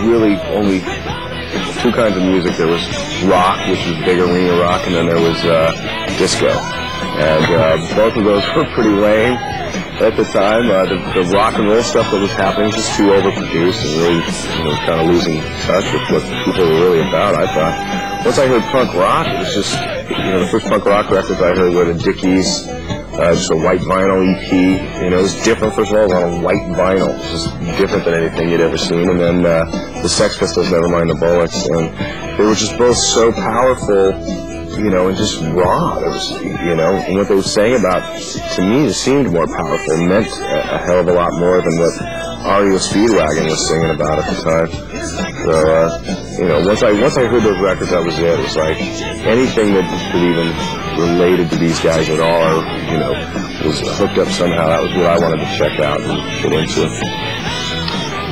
really only two kinds of music. There was rock, which was big arena rock, and then there was disco. And both of those were pretty lame at the time. The rock and roll stuff that was happening was just too overproduced and really, kind of losing touch with what people were really about, I thought. Once I heard punk rock, it was just, the first punk rock records I heard were the Dickies, just a white vinyl EP. It was different, first of all, it was on a white vinyl, just different than anything you'd ever seen. And then the Sex Pistols, Nevermind the Bullets, and they were just both so powerful, and just raw. It was, and what they were saying about, to me, it seemed more powerful, meant a hell of a lot more than what REO Speedwagon was singing about at the time. So, once I heard those records, that was it. It was like anything that even related to these guys at all, or, was hooked up somehow. That was what I wanted to check out and get into.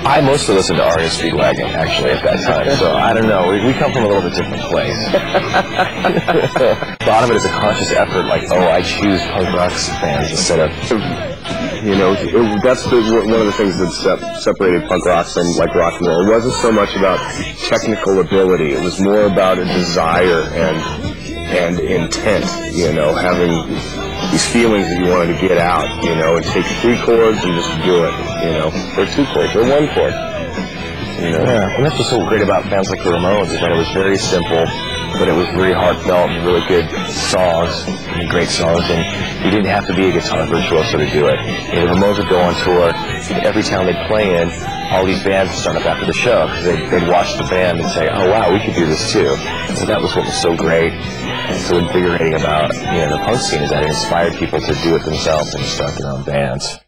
I mostly listened to REO Speedwagon, actually, at that time, so I don't know. We come from a little bit different place. A lot of it is a conscious effort, like, I choose punk rock fans instead of... that's one of the things that separated punk rock from, like, rock and roll. It wasn't so much about technical ability. It was more about a desire and intent, having these feelings that you wanted to get out, and take 3 chords and just do it, or 2 chords, or 1 chord, Yeah, and that's what's so great about bands like the Ramones, is that it was very simple, but it was very heartfelt and really good songs, and great songs, and you didn't have to be a guitar virtuoso to do it. The Ramones would go on tour, and every town they'd play in, all these bands would start up after the show, because they'd watch the band and say, oh wow, we could do this too. So that was what was so great and so invigorating about the punk scene, is that it inspired people to do it themselves and start their own bands.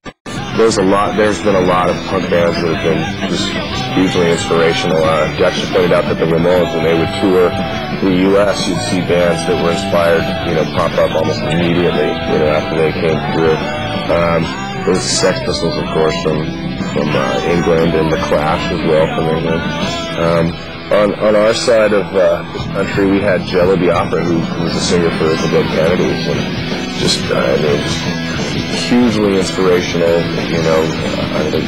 There's been a lot of punk bands that have been just hugely inspirational. Dexter pointed out that the Ramones, when they would tour the U.S., you'd see bands that were inspired, pop up almost immediately, after they came through. There's the Sex Pistols, of course, from England, and the Clash as well from England. On our side of the country, we had Jello Biafra, who was a singer for the Dead Kennedys, and just hugely inspirational, I think,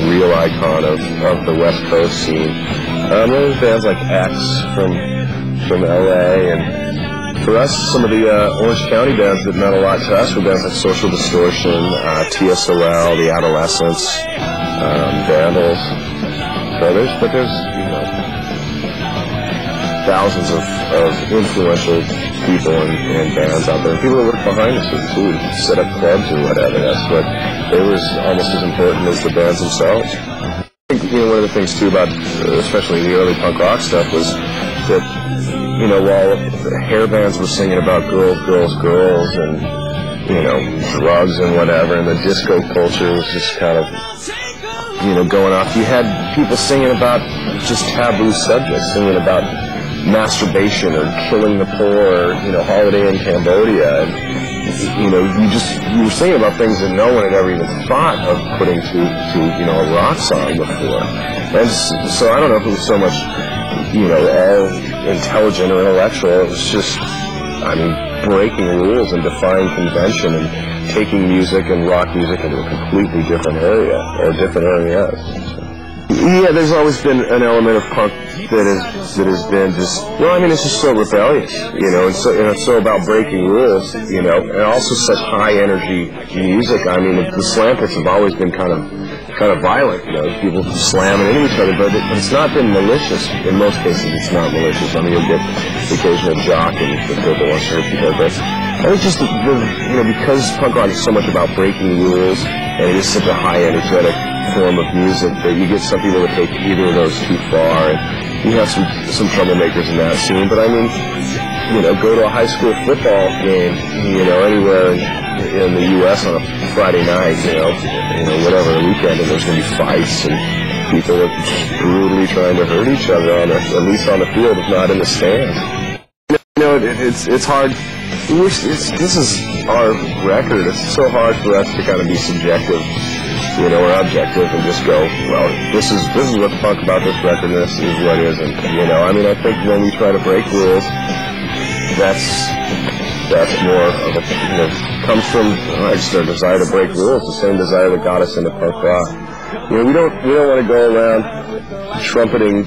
real icon of the West Coast scene. There's bands like X from LA, and for us, some of the Orange County bands that meant a lot to us were bands like Social Distortion, TSOL, The Adolescents, Vandals. So there's thousands of influential people and bands out there, and people that work behind the scenes too, set up clubs or whatever. That's what they was almost as important as the bands themselves. I think one of the things too about especially the early punk rock stuff was that while the hair bands were singing about girls, and drugs and whatever, and the disco culture was just kind of going off, you had people singing about just taboo subjects, singing about masturbation or killing the poor, or holiday in Cambodia, and you were singing about things that no one had ever even thought of putting to a rock song before. And so I don't know if it was so much all intelligent or intellectual. It was just, breaking rules and defying convention and taking music and rock music into a completely different area, or different areas. Yeah, there's always been an element of punk that has been just, it's just so rebellious, and it's so about breaking rules, and also such high energy music. The slam pits have always been kind of violent, people slamming into each other, but it's not been malicious. In most cases, it's not malicious. You'll get the occasional jock and the wants to hurt people, but I think just because punk rock is so much about breaking rules, and it is such a high energetic form of music, that you get some people that take either of those too far, and you have some troublemakers in that scene. But go to a high school football game, anywhere in the U.S. on a Friday night, whatever, the weekend, and there's going to be fights, and people are brutally trying to hurt each other, at least on the field, if not in the stands. It's hard. This is our record. It's so hard for us to kind of be subjective, or objective, and just go, well, this is what's punk about this record, and this is what isn't. I think when we try to break rules, that's more of a, comes from just our desire to break rules, the same desire that got us into punk rock. You know, we don't want to go around trumpeting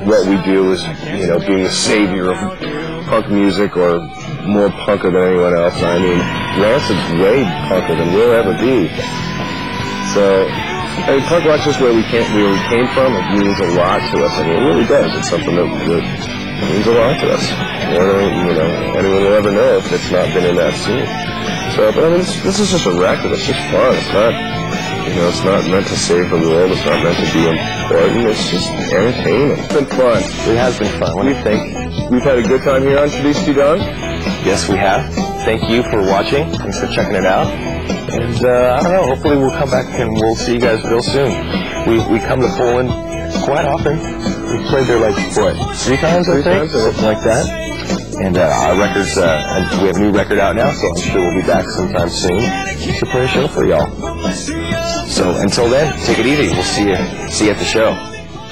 what we do as, you know, being the savior of punk music or more punker than anyone else. I mean, Rancid's way punker than we'll ever be. So, I mean, punk rock's just where we came from. It means a lot to us. I mean, it really does. It's something that means a lot to us. More than, you know, anyone will ever know if it's not been in that scene. So, but I mean, this is just a record. It's just fun. It's not, you know, it's not meant to save the world. It's not meant to be important. It's just entertainment. It's been fun. It has been fun. What do you think? We've had a good time here on Tradition to Dawn. Yes, we have. Thank you for watching. Thanks for checking it out. And I don't know, hopefully we'll come back and we'll see you guys real soon. We come to Poland quite often. We played there like, what, 3 times, I think? Something like that. And our records, we have a new record out now, so I'm sure we'll be back sometime soon to play a show for y'all. So until then, take it easy. We'll see you at the show.